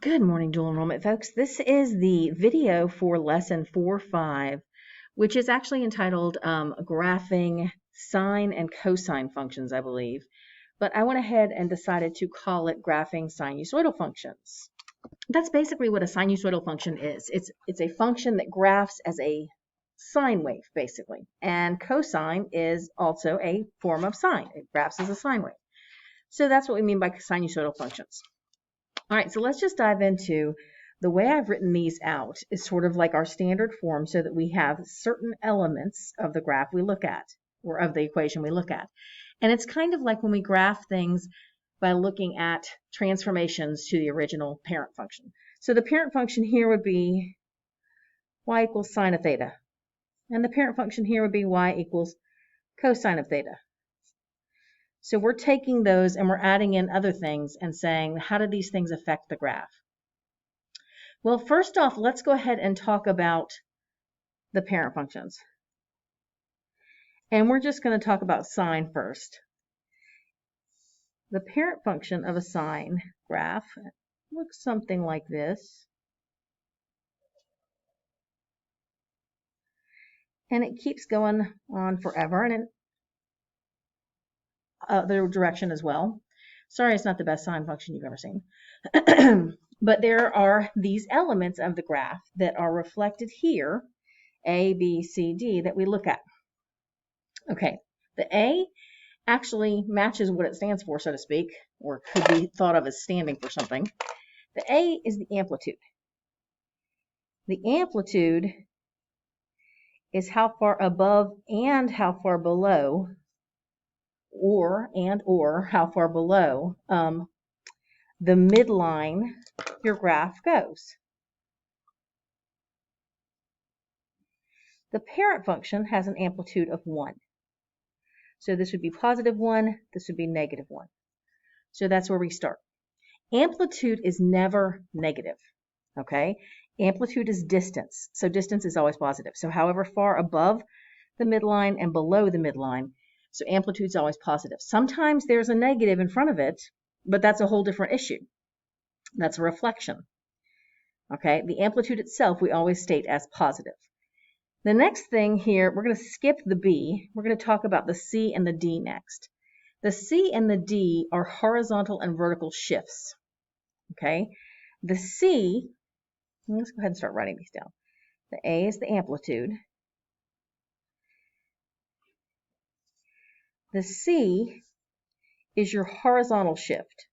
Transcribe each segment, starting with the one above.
Good morning, dual enrollment folks. This is the video for lesson 4.5, which is actually entitled Graphing Sine and Cosine Functions, I believe. But I went ahead and decided to call it Graphing Sinusoidal Functions. That's basically what a sinusoidal function is. It's a function that graphs as a sine wave, basically. And cosine is also a form of sine. It graphs as a sine wave. So that's what we mean by sinusoidal functions. All right, so let's just dive into the way I've written these out is sort of like our standard form so that we have certain elements of the graph we look at, or of the equation we look at. And it's kind of like when we graph things by looking at transformations to the original parent function. So the parent function here would be y equals sine of theta. And the parent function here would be y equals cosine of theta. So we're taking those and we're adding in other things and saying, how do these things affect the graph? Well, first off, let's go ahead and talk about the parent functions. And we're just going to talk about sine first. The parent function of a sine graph looks something like this. And it keeps going on forever, and in the direction as well. Sorry, it's not the best sine function you've ever seen. But there are these elements of the graph that are reflected here, A, B, C, D, that we look at. Okay, the A actually matches what it stands for, so to speak, or could be thought of as standing for something. The A is the amplitude. The amplitude is how far above and how far below, or how far below the midline your graph goes. The parent function has an amplitude of 1. So this would be positive 1, this would be negative 1. So that's where we start. Amplitude is never negative, okay? Amplitude is distance, so distance is always positive. So however far above the midline and below the midline, so amplitude is always positive. Sometimes there's a negative in front of it, but that's a whole different issue. That's a reflection. Okay, the amplitude itself we always state as positive. The next thing here, we're going to skip the B. We're going to talk about the C and the D next. The C and the D are horizontal and vertical shifts. Okay, the C, let's go ahead and start writing these down. The A is the amplitude. The C is your horizontal shift.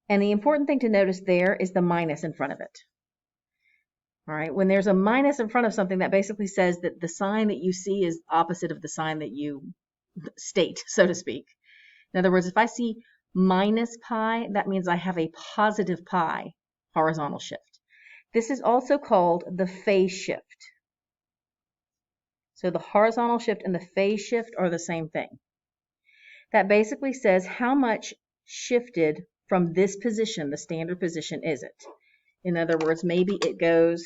And the important thing to notice there is the minus in front of it. All right, when there's a minus in front of something, that basically says that the sign that you see is opposite of the sign that you state, so to speak. In other words, if I see minus pi, that means I have a positive pi horizontal shift. This is also called the phase shift. So the horizontal shift and the phase shift are the same thing. That basically says how much shifted from this position, the standard position, is it? In other words, maybe it goes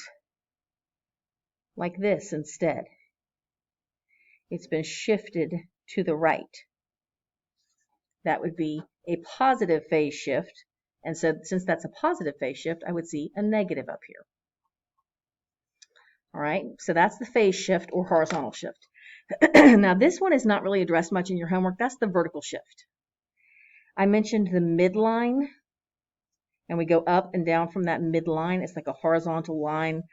like this instead. It's been shifted to the right. That would be a positive phase shift. And so since that's a positive phase shift, I would see a negative up here. All right, so that's the phase shift or horizontal shift. Now this one is not really addressed much in your homework. That's the vertical shift. I mentioned the midline, and we go up and down from that midline. It's like a horizontal line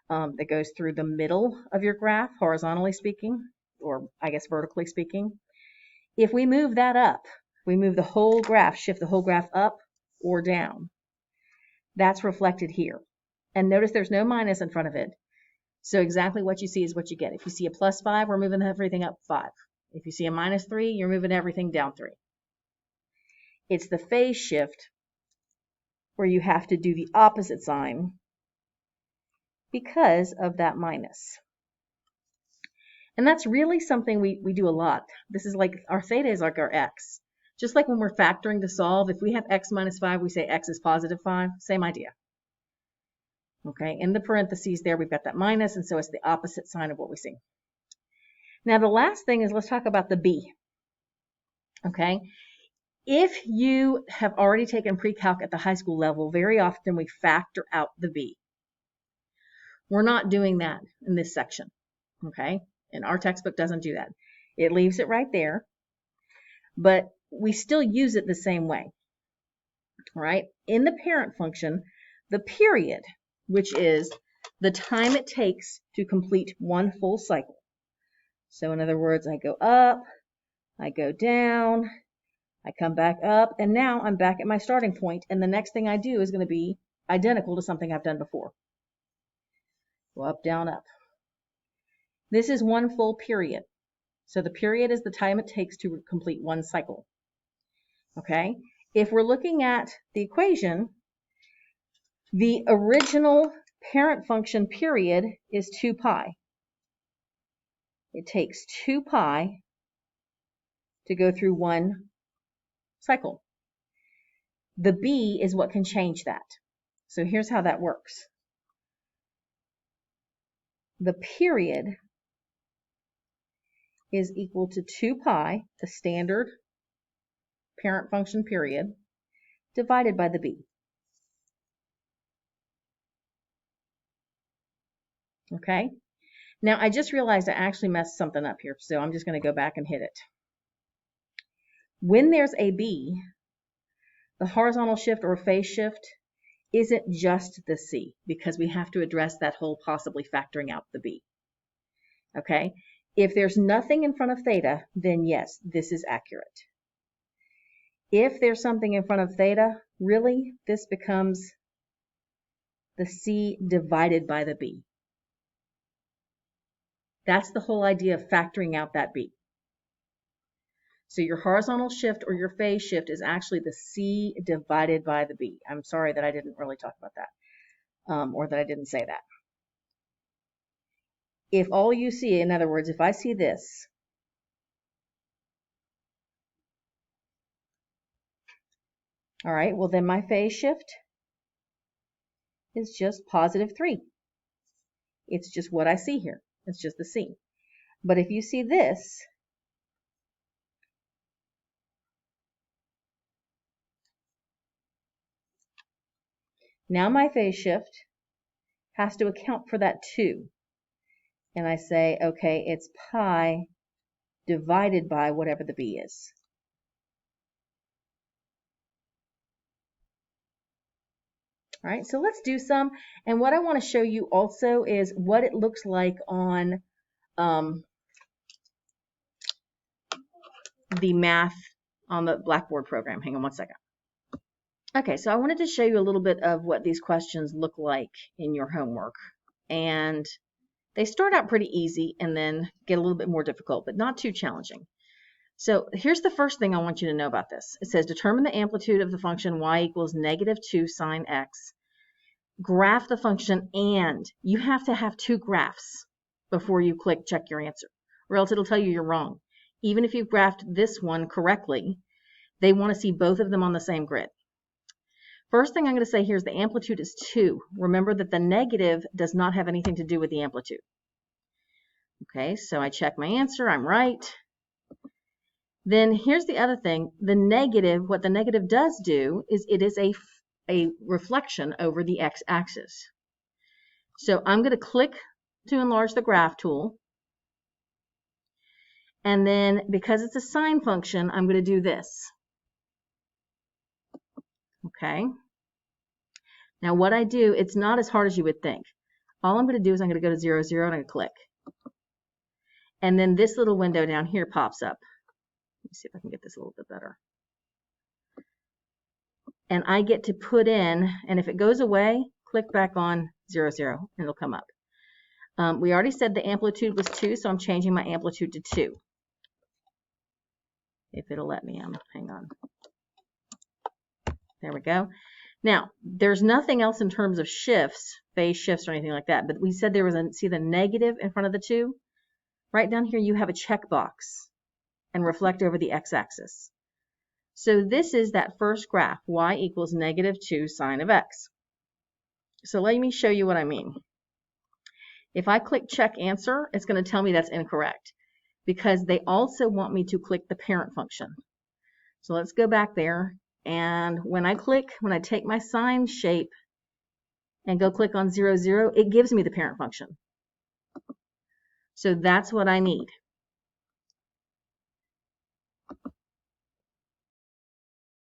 that goes through the middle of your graph, horizontally speaking, or I guess vertically speaking. If we move that up, we move the whole graph, shift the whole graph up or down. That's reflected here. And notice there's no minus in front of it. So exactly what you see is what you get. If you see a plus 5, we're moving everything up 5. If you see a minus 3, you're moving everything down 3. It's the phase shift where you have to do the opposite sign because of that minus. And that's really something we do a lot. This is like our theta is like our x. Just like when we're factoring to solve, if we have x minus 5, we say x is positive 5. Same idea. Okay, in the parentheses there, we've got that minus, and so it's the opposite sign of what we see. Now, the last thing is let's talk about the B. Okay, If you have already taken pre-calc at the high school level, very often we factor out the b. We're not doing that in this section, okay? And our textbook doesn't do that. It leaves it right there, but we still use it the same way, all right? In the parent function, the period, which is the time it takes to complete one full cycle. So in other words, I go up, I go down, I come back up, and now I'm back at my starting point, and the next thing I do is going to be identical to something I've done before. Go up, down, up. This is one full period. So the period is the time it takes to complete one cycle. Okay? If we're looking at the equation, the original parent function period is 2 pi. It takes 2 pi to go through one cycle. The b is what can change that. So here's how that works. The period is equal to 2 pi, the standard parent function period, divided by the b. Okay? Now, I just realized I actually messed something up here, so I'm just going to go back and hit it. When there's a b, the horizontal shift or phase shift isn't just the c, because we have to address that whole possibly factoring out the b. Okay? If there's nothing in front of theta, then yes, this is accurate. If there's something in front of theta, really, this becomes the c divided by the b. That's the whole idea of factoring out that b. So your horizontal shift or your phase shift is actually the c divided by the b. I'm sorry that I didn't really talk about that, or that I didn't say that. If all you see, in other words, if I see this, all right, well then my phase shift is just positive 3. It's just what I see here. It's just the c. But if you see this, now my phase shift has to account for that 2. And I say, okay, it's pi divided by whatever the b is. All right, so let's do some. And what I want to show you also is what it looks like on the math on the Blackboard program. Hang on one second. Okay, so I wanted to show you a little bit of what these questions look like in your homework. And they start out pretty easy and then get a little bit more difficult, but not too challenging. So here's the first thing I want you to know about this. It says determine the amplitude of the function y equals -2 sine x. Graph the function, and you have to have 2 graphs before you click check your answer, or else it'll tell you you're wrong. Even if you've graphed this one correctly, they want to see both of them on the same grid. First thing I'm going to say here is the amplitude is 2. Remember that the negative does not have anything to do with the amplitude. Okay, so I check my answer, I'm right. Then here's the other thing, the negative, what the negative does do is it is a reflection over the x-axis. So I'm going to click to enlarge the graph tool. And then because it's a sine function, I'm going to do this. Okay. Now what I do, it's not as hard as you would think. All I'm going to do is I'm going to go to 0, 0, and I'm going to click. And then this little window down here pops up. Let me see if I can get this a little bit better. And I get to put in, and if it goes away, click back on 0, 0, and it'll come up. We already said the amplitude was 2, so I'm changing my amplitude to 2. If it'll let me, hang on. There we go. Now, there's nothing else in terms of shifts, phase shifts or anything like that, but we said there was see the negative in front of the 2? Right down here you have a checkbox and reflect over the x-axis. So this is that first graph, y equals -2 sine of x. So let me show you what I mean. If I click check answer, it's going to tell me that's incorrect because they also want me to click the parent function. So let's go back there. And when I take my sine shape and go click on 0, 0, it gives me the parent function. So that's what I need.